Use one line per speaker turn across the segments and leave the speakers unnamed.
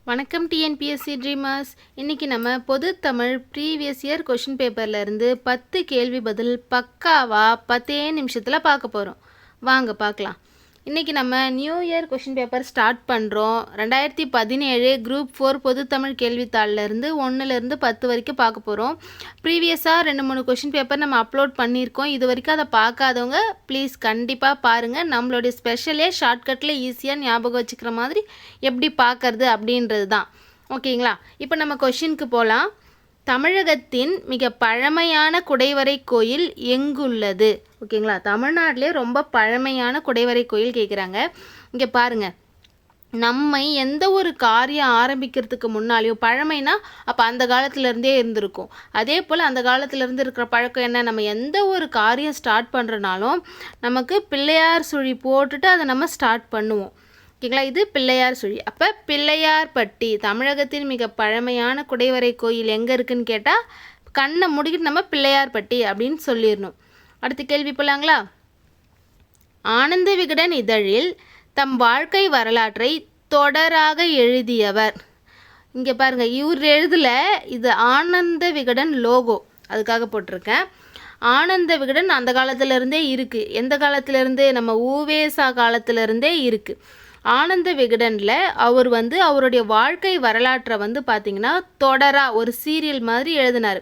வணக்கம் TNPSC dreamers. இன்றைக்கி நம்ம பொது தமிழ் ப்ரீவியஸ் இயர் கொஷின் பேப்பர்லேருந்து 10 கேள்வி பதில் பக்காவாக 10 நிமிஷத்தில் பார்க்க போகிறோம். வாங்க பார்க்கலாம். இன்றைக்கி நம்ம new year question paper start பண்ணுறோம். 2017 குரூப் 4 பொது தமிழ் கேள்வித்தாள்லேருந்து 1லேருந்து 10 வரைக்கும் பார்க்க போகிறோம். ப்ரீவியஸாக 2-3 கொஷின் பேப்பர் நம்ம அப்லோட் பண்ணியிருக்கோம். இது வரைக்கும் அதை பார்க்காதவங்க ப்ளீஸ் கண்டிப்பாக பாருங்கள். நம்மளுடைய ஸ்பெஷலே ஷார்ட்கட்டில் ஈஸியாக ஞாபகம் வச்சுக்கிற மாதிரி எப்படி பார்க்கறது அப்படின்றது தான். ஓகேங்களா? இப்போ நம்ம கொஷினுக்கு போகலாம். தமிழகத்தின் மிக பழமையான குடைவரை கோயில் எங்குள்ளது? ஓகேங்களா? தமிழ்நாட்டிலே ரொம்ப பழமையான குடைவரை கோயில் கேட்குறாங்க. இங்கே பாருங்கள், நம்ம எந்த ஒரு காரியம் ஆரம்பிக்கிறதுக்கு முன்னாலேயும் பழமைனா அப்போ அந்த காலத்துலேருந்தே இருந்திருக்கும். அதே போல் அந்த காலத்துலேருந்து இருக்கிற பழக்கம் என்ன, நம்ம எந்த ஒரு காரியம் ஸ்டார்ட் பண்ணுறனாலும் நமக்கு பிள்ளையார் சுழி போட்டுட்டு அதை நம்ம ஸ்டார்ட் பண்ணுவோம். ஓகேங்களா? இது பிள்ளையார் சுழி. அப்போ பிள்ளையார்பட்டி தமிழகத்தின் மிக பழமையான குடைவரை கோயில் எங்கே இருக்குதுன்னு கேட்டால் கண்ணை முடிக்கிட்டு நம்ம பிள்ளையார்பட்டி அப்படின்னு சொல்லிடணும். அடுத்த கேள்வி போலாங்களா? ஆனந்த விகடன் இதழில் தம் வாழ்க்கை வரலாற்றை தொடராக எழுதியவர். இங்கே பாருங்கள், இவர் எழுதல, இது ஆனந்த விகடன் லோகோ, அதுக்காக போட்டிருக்கேன். ஆனந்த விகடன் அந்த காலத்திலேருந்தே இருக்குது. எந்த காலத்திலேருந்து? நம்ம ஊவேசா காலத்திலேருந்தே இருக்குது. ஆனந்த விகடனில் அவர் அவருடைய வாழ்க்கை வரலாற்றை பார்த்திங்கன்னா தொடராக ஒரு சீரியல் மாதிரி எழுதினார்.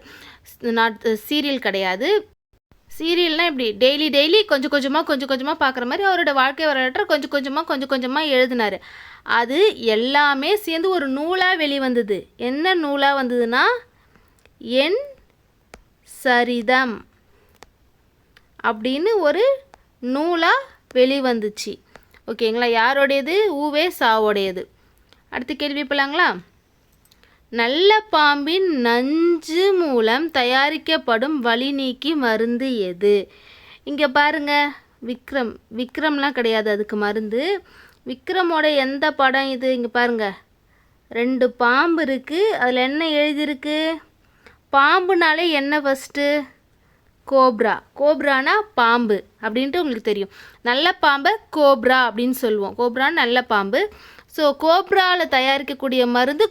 சீரியல் கிடையாது, சீரியல்னால் இப்படி டெய்லி கொஞ்சம் கொஞ்சமாக பார்க்குற மாதிரி அவரோட வாழ்க்கை வரலாற்றை கொஞ்சம் கொஞ்சமாக எழுதினார். அது எல்லாமே சேர்ந்து ஒரு நூலாக வெளிவந்தது. என்ன நூலாக வந்ததுன்னா என் சரிதம் அப்படின்னு ஒரு நூலாக வெளிவந்துச்சு. ஓகேங்களா? யாரோடையது? ஊவேசாவோடையது. அடுத்த கேள்வி போலாங்களா? நல்ல பாம்பின் நஞ்சு மூலம் தயாரிக்கப்படும் வலி நீக்கி மருந்து எது? இங்கே பாருங்கள், விக்ரம்லாம் கிடையாது அதுக்கு மருந்து. விக்ரமோட எந்த படம் இது? இங்கே பாருங்கள், 2 பாம்பு இருக்குது. அதில் என்ன எழுதியிருக்கு? பாம்புனாலே என்ன ஃபஸ்ட்டு? கோப்ரானா பாம்பு அப்படின்ட்டு உங்களுக்கு தெரியும். நல்ல பாம்பை கோப்ரா அப்படின்னு சொல்லுவோம். கோப்ரான்னு நல்ல பாம்பு. ஸோ கோப்ராவில் தயாரிக்கக்கூடிய மருந்து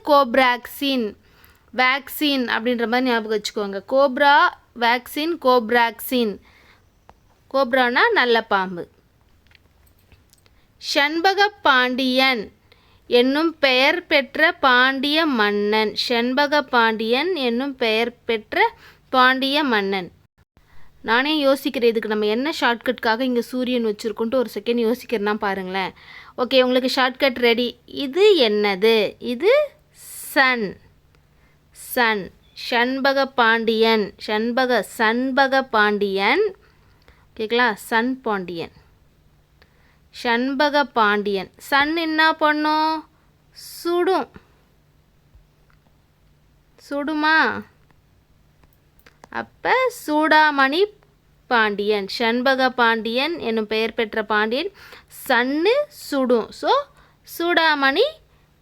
வேக்சின் அப்படின்ற மாதிரி ஞாபகம் வச்சுக்கோங்க. கோப்ரா வேக்சின், கோப்ரானா நல்ல பாம்பு. ஷண்பக பாண்டியன் என்னும் பெயர் பெற்ற பாண்டிய மன்னன். ஷண்பக பாண்டியன் என்னும் பெயர் பெற்ற பாண்டிய மன்னன். நானே யோசிக்கிறேன், இதுக்கு நம்ம என்ன ஷார்ட்கட்காக இங்கே சூரியன் வச்சுருக்கோன்ட்டு ஒரு செகண்ட் யோசிக்கிறேன்னா பாருங்களேன். ஓகே, உங்களுக்கு ஷார்ட்கட் ரெடி. இது என்னது? இது சன். சண்பக பாண்டியன், சண்பக பாண்டியன். ஓகேங்களா? சன் பாண்டியன், சண்பக பாண்டியன். சன் என்ன பண்ணும்? சுடுமா? அப்போ சூடாமணி பாண்டியன், சண்பக பாண்டியன் என்னும் பெயர் பெற்ற பாண்டியன். சன்னு சுடும், ஸோ சூடாமணி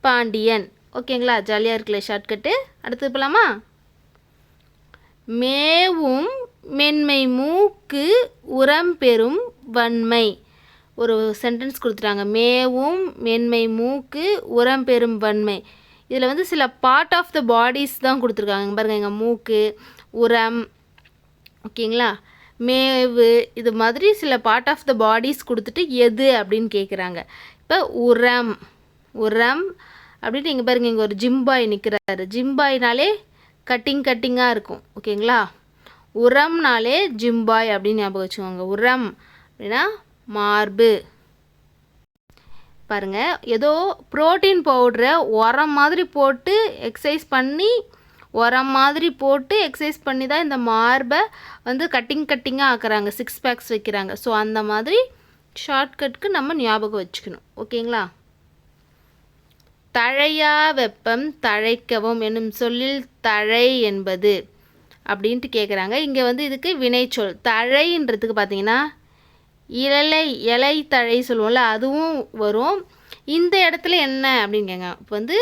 பாண்டியன். ஓகேங்களா? ஜாலியாக இருக்குல்ல ஷார்ட்கட்டு. அடுத்து போகலாமா? மேவும் மென்மை மூக்கு உரம் பெறும் வன்மை. ஒரு சென்டென்ஸ் கொடுத்துட்டாங்க. மேவும் மென்மை மூக்கு உரம் பெறும் வன்மை. இதில் சில பார்ட் ஆஃப் த பாடிஸ் தான் கொடுத்துருக்காங்க. பாருங்கள், எங்கள் மூக்கு, உரம், ஓகேங்களா, மேவு, இது மாதிரி சில பார்ட் ஆஃப் த பாடிஸ் கொடுத்துட்டு எது அப்படின்னு கேட்குறாங்க. இப்போ உரம் அப்படின்னு இங்கே பாருங்கள், இங்கே ஒரு ஜிம்பாய் நிற்கிறாரு. ஜிம்பாய்னாலே கட்டிங்காக இருக்கும். ஓகேங்களா? உரம்னாலே ஜிம்பாய் அப்படின்னு ஞாபகம் வச்சுக்கோங்க. உரம் அப்படின்னா மார்பு. பாருங்கள், ஏதோ புரோட்டீன் பவுடரை உரம் மாதிரி போட்டு எக்ஸசைஸ் பண்ணி தான் இந்த மார்பை கட்டிங்காக ஆக்குறாங்க, 6 பேக்ஸ் வைக்கிறாங்க. ஸோ அந்த மாதிரி ஷார்ட்கட்க்கு நம்ம ஞாபகம் வச்சுக்கணும். ஓகேங்களா? தழையா வெப்பம் தழைக்கவும் என்னும் சொல்லில் தழை என்பது அப்படின்ட்டு கேட்குறாங்க. இங்கே இதுக்கு வினைச்சொல். தழைன்றதுக்கு பார்த்தீங்கன்னா இலை தழை சொல்லுவோம்ல, அதுவும் வரும். இந்த இடத்துல என்ன அப்படின்னு கேங்க. இப்போ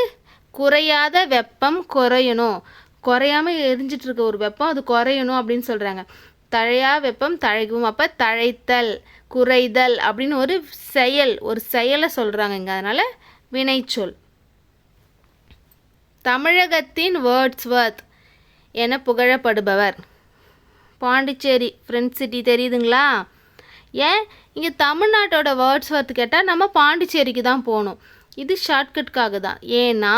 குறையாத வெப்பம் குறையாமல் எரிஞ்சிட்ருக்க ஒரு வெப்பம் அது குறையணும் அப்படின்னு சொல்கிறாங்க. தழையா வெப்பம் தழைக்கவும். அப்போ தழைத்தல், குறைதல் அப்படின்னு ஒரு செயலை சொல்கிறாங்க இங்கே. அதனால் வினைச்சொல். தமிழகத்தின் வேர்ட்ஸ்வர்த் என புகழப்படுபவர். பாண்டிச்சேரி ஃப்ரெண்ட் சிட்டி தெரியுதுங்களா? ஏன் இங்கே தமிழ்நாட்டோட வேர்ட்ஸ்வர்த் கேட்டால் நம்ம பாண்டிச்சேரிக்கு தான் போகணும். இது ஷார்ட்கட்காக தான். ஏன்னா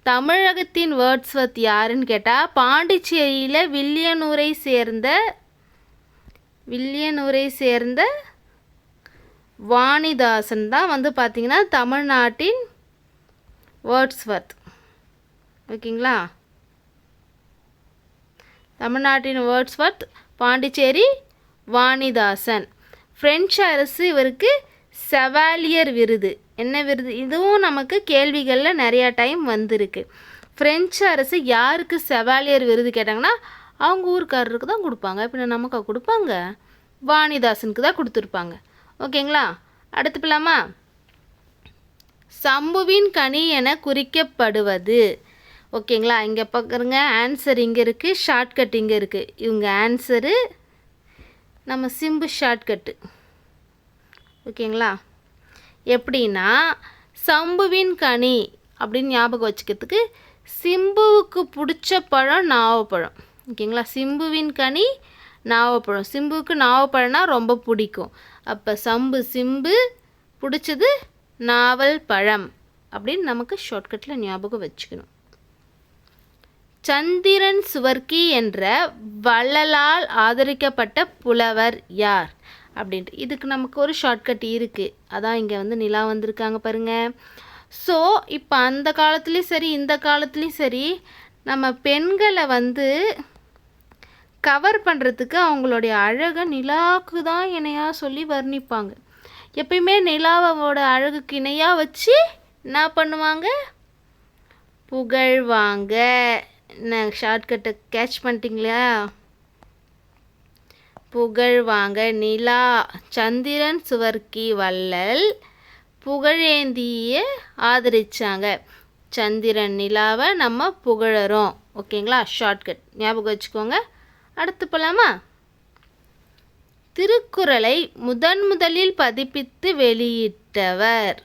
தமிழகத்தின் வேர்ட்ஸ்வர்த் யாருன்னு கேட்டால் பாண்டிச்சேரியில் வில்லியனூரை சேர்ந்த வாணிதாசன் தான் வந்து பார்த்திங்கன்னா தமிழ்நாட்டின் வேர்ட்ஸ்வர்த். ஓகேங்களா? தமிழ்நாட்டின் வேர்ட்ஸ்வர்த் பாண்டிச்சேரி வாணிதாசன். பிரெஞ்சு அரசு இவருக்கு செவாலியர் விருது. என்ன விருது? இதுவும் நமக்கு கேள்விகளில் நிறையா டைம் வந்திருக்கு. பிரெஞ்சு அரசு யாருக்கு செவாலியர் விருது கேட்டாங்கன்னா அவங்க ஊருக்காரருக்கு தான் கொடுப்பாங்க. பின்ன நமக்கு கொடுப்பாங்க? வாணிதாசனுக்கு தான் கொடுத்துருப்பாங்க. ஓகேங்களா? அடுத்து போலாமா? சம்புவின் கனி என குறிக்கப்படுவது. ஓகேங்களா? இங்கே பார்க்குறங்க ஆன்சர் இங்கே இருக்குது, ஷார்ட்கட் இங்கே இருக்குது. இவங்க ஆன்சரு, நம்ம சிம்பு ஷார்ட்கட்டு. ஓகேங்களா? எப்படின்னா சம்புவின் கனி அப்படின்னு ஞாபகம் வச்சுக்கிறதுக்கு சிம்புவுக்கு பிடிச்ச பழம் நாவப்பழம். ஓகேங்களா? சிம்புவின் கனி நாவப்பழம். சிம்புவுக்கு நாவப்பழம்னா ரொம்ப பிடிக்கும். அப்போ சிம்பு பிடிச்சது நாவல் பழம் அப்படின்னு நமக்கு ஷார்ட்கட்டில் ஞாபகம் வச்சுக்கணும். சந்திரன் சுவர்க்கி என்ற வள்ளலால் ஆதரிக்கப்பட்ட புலவர் யார் அப்படின்ட்டு. இதுக்கு நமக்கு ஒரு ஷார்ட்கட் இருக்குது. அதான் இங்கே வந்து நிலா வந்திருக்காங்க பாருங்கள். ஸோ இப்போ அந்த காலத்துலேயும் சரி இந்த காலத்துலேயும் சரி நம்ம பெண்களை வந்து கவர் பண்ணுறதுக்கு அவங்களுடைய அழகை நிலாவுக்கு தான் இணையாக சொல்லி வர்ணிப்பாங்க. எப்பயுமே நிலாவோட அழகுக்கு இணையாக வச்சு என்ன பண்ணுவாங்க? புகழ்வாங்க. என்ன ஷார்ட்கட்டை கேட்ச் பண்ணிட்டீங்களா? புகழ்வாங்க. நிலா, சந்திரன் சுவர்க்கி வள்ளல் புகழேந்திய ஆதரிச்சாங்க. சந்திரன் நிலாவை நம்ம புகழறோம். ஓகேங்களா? ஷார்ட்கட் ஞாபகம் வச்சுக்கோங்க. அடுத்து போலாமா? திருக்குறளை முதலில் பதிப்பித்து வெளியிட்டவர்.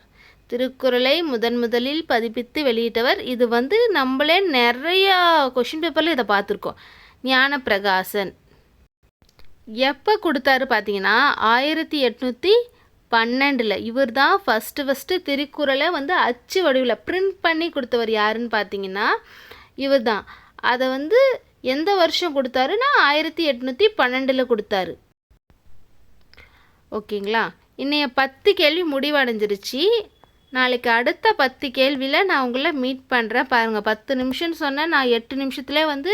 திருக்குறளை முதலில் பதிப்பித்து வெளியிட்டவர். இது வந்து நம்மளே நிறையா கொஷின் பேப்பரில் இதை பார்த்துருக்கோம். ஞானப்பிரகாசன். எப்போ கொடுத்தாரு பார்த்தீங்கன்னா 1812. இவர் தான் ஃபஸ்ட்டு திருக்குறளை வந்து அச்சு வடிவில் பிரிண்ட் பண்ணி கொடுத்தவர். யாருன்னு பார்த்தீங்கன்னா இவர் தான். அதை வந்து எந்த வருஷம் கொடுத்தாருன்னா 1812 கொடுத்தாரு. ஓகேங்களா? இன்னைய 10 கேள்வி முடிவடைஞ்சிருச்சு. நாளைக்கு அடுத்த 10 கேள்வியில் நான் உங்களை மீட் பண்ணுறேன். பாருங்கள், 10 நிமிஷம்னு சொன்னேன், நான் 8 நிமிஷத்துலேயே வந்து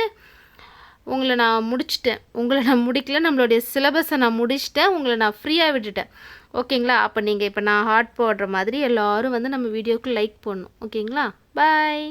உங்களை நான் முடிச்சிட்டேன். உங்களை நான் முடிக்கல, நம்மளுடைய சிலபஸை நான் முடிச்சிட்டேன், உங்களை நான் ஃப்ரீயாக விட்டுட்டேன். ஓகேங்களா? அப்போ நீங்கள் இப்போ நான் ஹார்ட் போடுற மாதிரி எல்லோரும் வந்து நம்ம வீடியோவுக்கு லைக் பண்ணணும். ஓகேங்களா? பாய்.